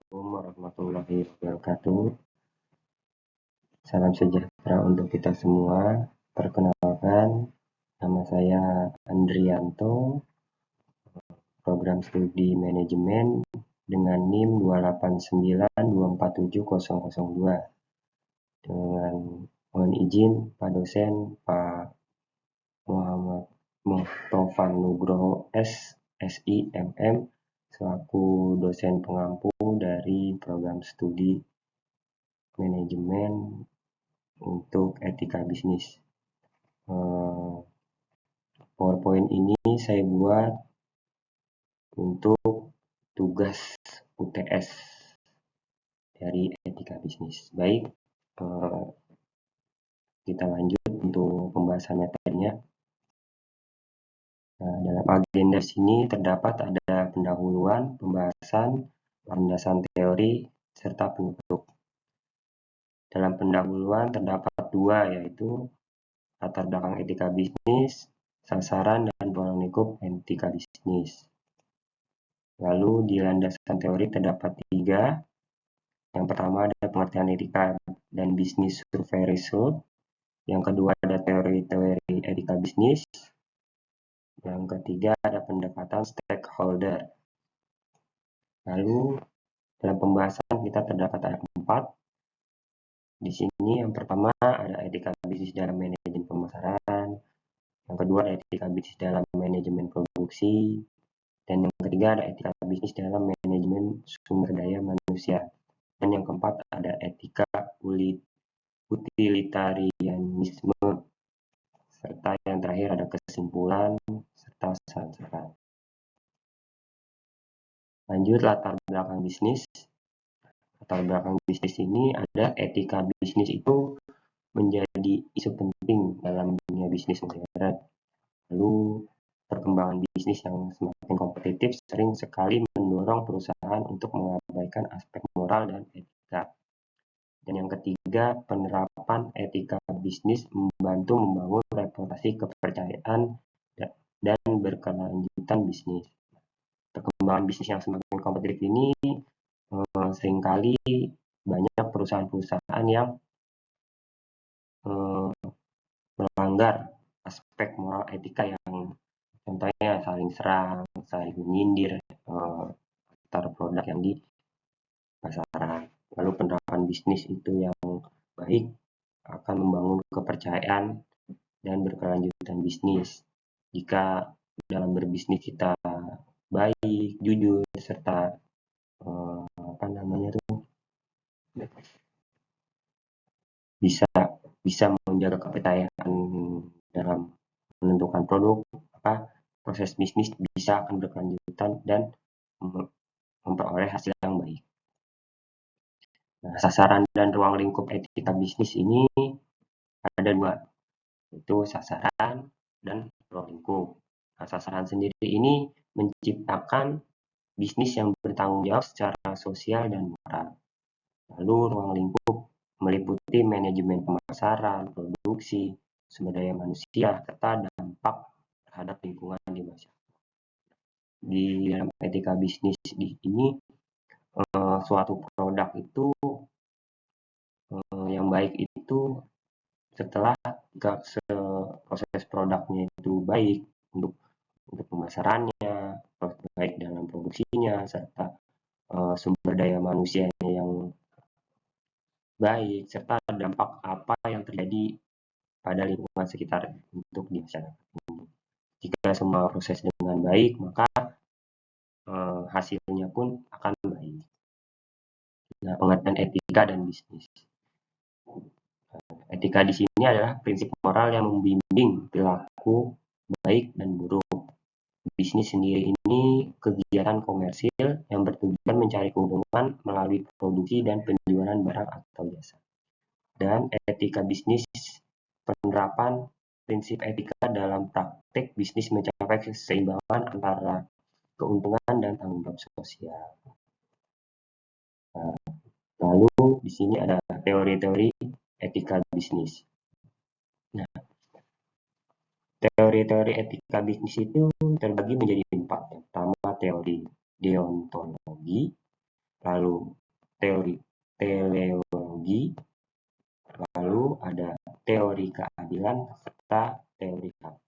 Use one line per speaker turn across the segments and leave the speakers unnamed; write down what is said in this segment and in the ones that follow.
Assalamualaikum warahmatullahi wabarakatuh. Salam sejahtera untuk kita semua. Perkenalkan, nama saya Andrianto, program studi manajemen dengan NIM 289247002. Dengan mohon izin Pak dosen Pak Muhammad Muhtofan Nugroho SIMM selaku dosen pengampu dari program studi manajemen untuk etika bisnis. PowerPoint ini saya buat untuk tugas UTS dari etika bisnis. Baik, kita lanjut untuk pembahasan materinya. Dalam agenda sini terdapat ada pendahuluan, pembahasan, landasan teori, serta penutup. Dalam pendahuluan terdapat dua, yaitu latar belakang etika bisnis, sasaran, dan ruang lingkup etika bisnis. Lalu di landasan teori terdapat tiga. Yang pertama ada pengertian etika dan bisnis survei result. Yang kedua ada teori-teori etika bisnis. Yang ketiga ada pendekatan stakeholder. Lalu dalam pembahasan kita terdapat ada 4. Di sini yang pertama ada etika bisnis dalam manajemen pemasaran. Yang kedua ada etika bisnis dalam manajemen produksi. Dan yang ketiga ada etika bisnis dalam manajemen sumber daya manusia. Dan yang keempat ada etika utilitarianisme. Serta yang terakhir ada kesimpulan serta saran-saran. Lanjut latar belakang bisnis. Latar belakang bisnis ini ada etika bisnis itu menjadi isu penting dalam dunia bisnis modern. Lalu perkembangan bisnis yang semakin kompetitif sering sekali mendorong perusahaan untuk mengabaikan aspek moral dan etika. Dan yang ketiga, penerapan etika bisnis membantu membangun reputasi kepercayaan dan berkelanjutan bisnis. Perkembangan bisnis yang semakin kompetitif ini seringkali banyak perusahaan-perusahaan yang melanggar aspek moral etika yang contohnya saling serang, saling menyindir antar produk yang di pasaran. Lalu penerapan bisnis itu yang baik akan membangun kepercayaan dan berkelanjutan bisnis. Jika dalam berbisnis kita baik, jujur, serta bisa menjaga kepercayaan dalam menentukan produk, proses bisnis bisa akan berkelanjutan dan memperoleh hasil yang baik. Nah, sasaran dan ruang lingkup etika bisnis ini ada dua, yaitu sasaran dan ruang lingkup. Nah, sasaran sendiri ini menciptakan bisnis yang bertanggung jawab secara sosial dan moral. Lalu ruang lingkup meliputi manajemen pemasaran, produksi, sumber daya manusia, serta dampak terhadap lingkungan di masyarakat. Di dalam etika bisnis ini, suatu produk itu yang baik itu setelah proses produknya itu baik untuk pemasarannya, baik dalam produksinya, serta sumber daya manusianya yang baik, serta dampak apa yang terjadi pada lingkungan sekitar untuk di masyarakat. Jika semua proses dengan baik, maka hasilnya pun akan baik. Nah, pengertian etika dan bisnis. Etika di sini adalah prinsip moral yang membimbing perilaku baik dan buruk. Bisnis sendiri ini kegiatan komersil yang bertujuan mencari keuntungan melalui produksi dan penjualan barang atau jasa. Dan etika bisnis, penerapan prinsip etika dalam praktek bisnis mencapai keseimbangan antara keuntungan dan tanggung jawab sosial. Nah, lalu di sini ada teori-teori etika bisnis. Nah, teori-teori etika bisnis itu terbagi menjadi 4. Pertama, teori deontologi, lalu teori teleologi, lalu ada teori keadilan, serta teori HAM.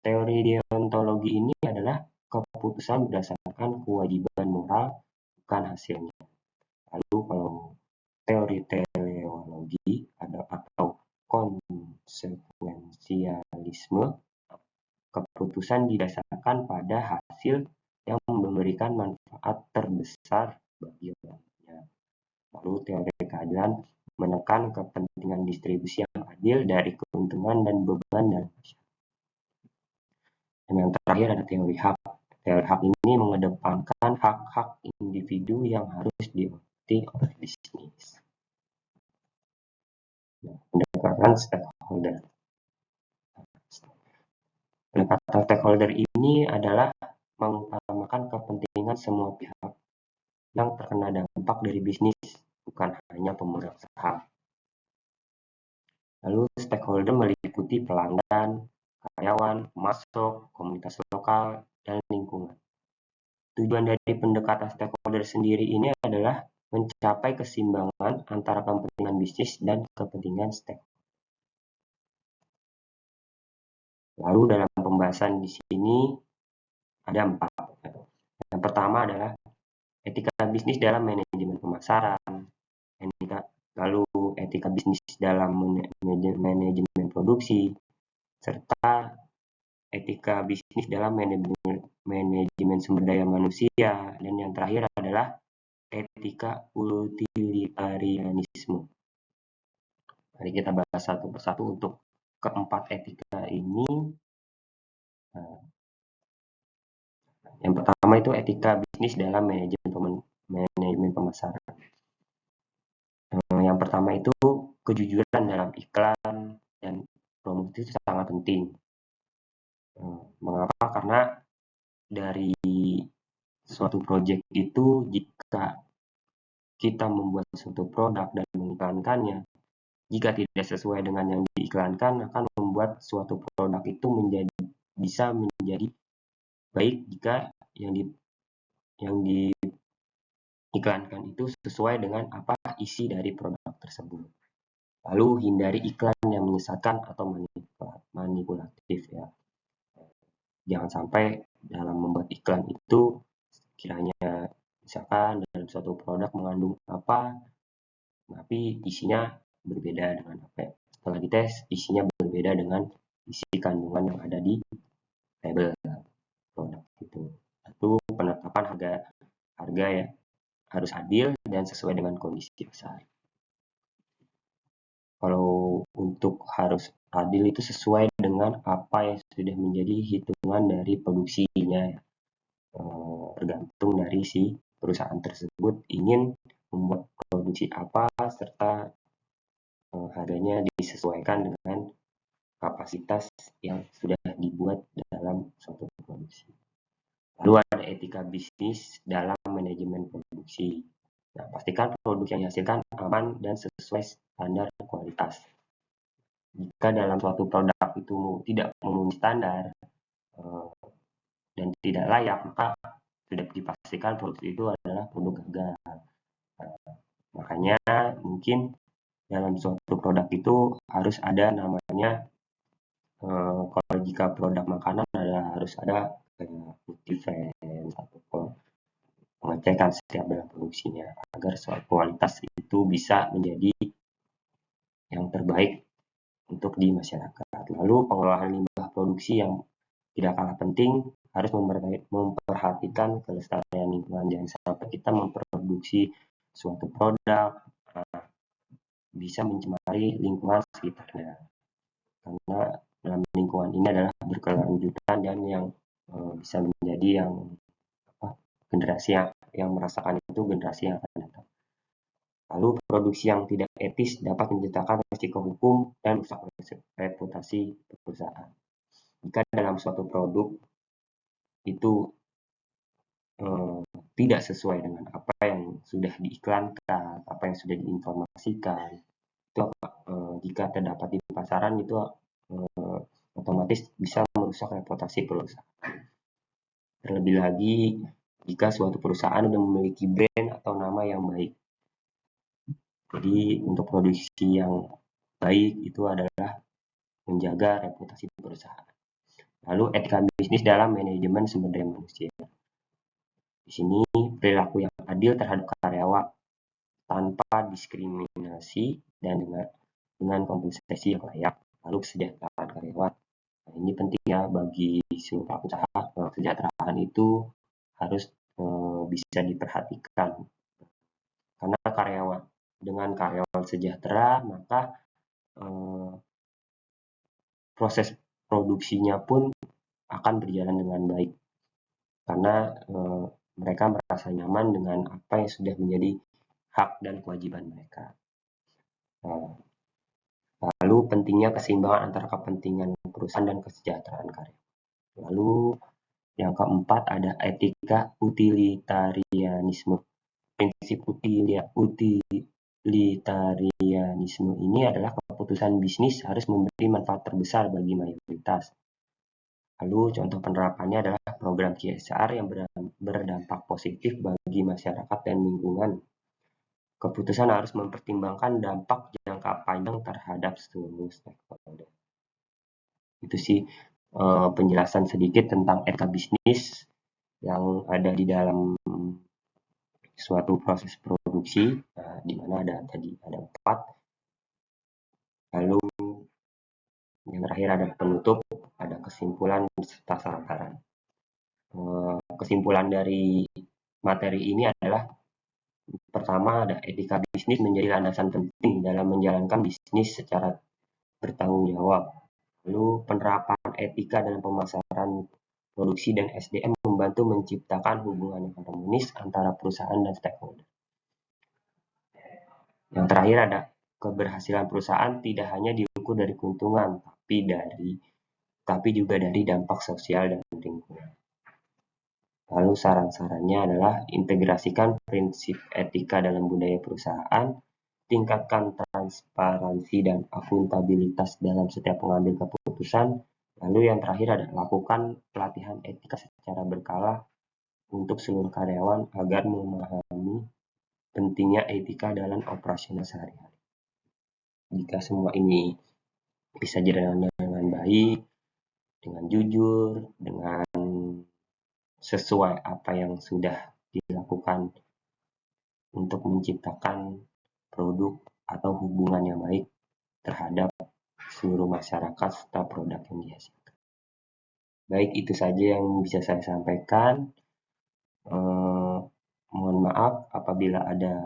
Teori deontologi ini adalah keputusan berdasarkan kewajiban moral, bukan hasilnya. Lalu kalau teori teleologi atau konsekuensialisme, keputusan didasarkan pada hasil yang memberikan manfaat terbesar bagi orangnya. Lalu teori keadilan menekan kepentingan distribusi yang adil dari keuntungan dan beban dalam masyarakat. Dan yang terakhir ada teori hak. Teori hak ini mengedepankan hak-hak individu yang harus diikuti oleh bisnis. Pendekatan stakeholder. Pendekatan stakeholder ini adalah mengutamakan kepentingan semua pihak yang terkena dampak dari bisnis, bukan hanya pemegang saham. Lalu stakeholder meliputi pelanggan, karyawan, pemasok, komunitas lokal, dan lingkungan. Tujuan dari pendekatan stakeholder sendiri ini adalah mencapai keseimbangan antara kepentingan bisnis dan kepentingan stakeholder. Lalu dalam pembahasan di sini ada 4. Yang pertama adalah etika bisnis dalam manajemen pemasaran, lalu etika bisnis dalam manajemen produksi, serta etika bisnis dalam manajemen sumber daya manusia, dan yang terakhir adalah etika utilitarianisme. Mari kita bahas satu persatu untuk keempat etika ini. Yang pertama itu etika bisnis dalam manajemen pemasaran. Yang pertama itu kejujuran dalam iklan dan promosi itu sangat penting. Mengapa? Karena dari suatu proyek itu, jika kita membuat suatu produk dan mengiklankannya, jika tidak sesuai dengan yang diiklankan, akan membuat suatu produk itu bisa menjadi baik jika yang diiklankan itu sesuai dengan apa isi dari produk tersebut. Lalu hindari iklan yang menyesatkan atau manipulatif ya. Jangan sampai dalam membuat iklan itu kiranya misalkan dalam suatu produk mengandung apa, tapi isinya berbeda dengan apa ya. Setelah dites, isinya berbeda dengan isi kandungan yang ada di label produk itu. Itu penetapan harga ya harus adil dan sesuai dengan kondisi pasar. Kalau untuk harus adil itu sesuai dengan apa yang sudah menjadi hitungan dari produksinya ya. Tergantung dari si perusahaan tersebut ingin membuat produksi apa, serta harganya disesuaikan dengan kapasitas yang sudah dibuat dalam suatu produksi. Lalu ada etika bisnis dalam manajemen produksi. Nah, pastikan produk yang dihasilkan aman dan sesuai standar kualitas. Jika dalam suatu produk itu tidak memenuhi standar dan tidak layak, maka sudah dipastikan produk itu adalah produk gagal. Makanya mungkin dalam suatu produk itu harus ada namanya, kalau jika produk makanan harus ada food defense atau pengecekan setiap dalam produksinya agar suatu kualitas itu bisa menjadi yang terbaik untuk di masyarakat. Lalu pengolahan limbah produksi yang tidak kalah penting, harus memperhatikan kelestarian lingkungan. Jangan sampai kita memproduksi suatu produk bisa mencemari lingkungan sekitarnya, karena dalam lingkungan ini adalah berkelanjutan dan yang bisa menjadi generasi yang merasakan itu generasi yang akan datang. Lalu produksi yang tidak etis dapat menciptakan risiko hukum dan rusak reputasi perusahaan. Jika dalam suatu produk itu tidak sesuai dengan apa yang sudah diiklankan, apa yang sudah diinformasikan, itu jika terdapat di pasaran itu otomatis bisa merusak reputasi perusahaan. Terlebih lagi jika suatu perusahaan sudah memiliki brand atau nama yang baik. Jadi untuk produksi yang baik itu adalah menjaga reputasi perusahaan. Lalu etika bisnis dalam manajemen sumber daya manusia. Di sini perilaku yang adil terhadap karyawan tanpa diskriminasi dan dengan kompensasi yang layak. Lalu kesejahteraan karyawan. Nah, ini penting ya bagi seluruh pelaku usaha. Kesejahteraan itu harus bisa diperhatikan karena dengan karyawan sejahtera maka proses produksinya pun akan berjalan dengan baik karena mereka merasa nyaman dengan apa yang sudah menjadi hak dan kewajiban mereka. Lalu pentingnya keseimbangan antara kepentingan perusahaan dan kesejahteraan karyawan. Lalu yang keempat ada etika utilitarianisme. Prinsip utilitarianisme ini adalah keputusan bisnis harus memberi manfaat terbesar bagi mayoritas. Lalu contoh penerapannya adalah program CSR yang berdampak positif bagi masyarakat dan lingkungan. Keputusan harus mempertimbangkan dampak jangka panjang terhadap seluruh stakeholder. Itu sih penjelasan sedikit tentang etika bisnis yang ada di dalam suatu proses produksi, di mana ada 4. Lalu yang terakhir ada penutup, ada kesimpulan serta saran-saran. Kesimpulan dari materi ini adalah pertama ada etika bisnis menjadi landasan penting dalam menjalankan bisnis secara bertanggung jawab. Lalu penerapan etika dalam pemasaran produksi dan SDM membantu menciptakan hubungan yang harmonis antara perusahaan dan stakeholder. Yang terakhir ada keberhasilan perusahaan tidak hanya diukur dari keuntungan, tapi juga dari dampak sosial dan lingkungan. Lalu saran-sarannya adalah integrasikan prinsip etika dalam budaya perusahaan, tingkatkan transparansi dan akuntabilitas dalam setiap pengambil keputusan. Lalu yang terakhir ada lakukan pelatihan etika secara berkala untuk seluruh karyawan agar memahami pentingnya etika dalam operasional sehari-hari. Jika semua ini bisa jalan dengan baik, dengan jujur, dengan sesuai apa yang sudah dilakukan untuk menciptakan produk atau hubungan yang baik terhadap seluruh masyarakat serta produk yang dihasilkan. Baik, itu saja yang bisa saya sampaikan. Mohon maaf apabila ada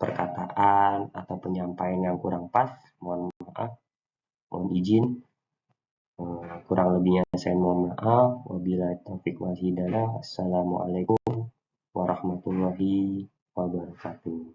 perkataan atau penyampaian yang kurang pas. Mohon maaf, mohon izin. Kurang lebihnya saya mohon maaf. Wabillahi taufiq wal hidayah. Assalamualaikum warahmatullahi wabarakatuh.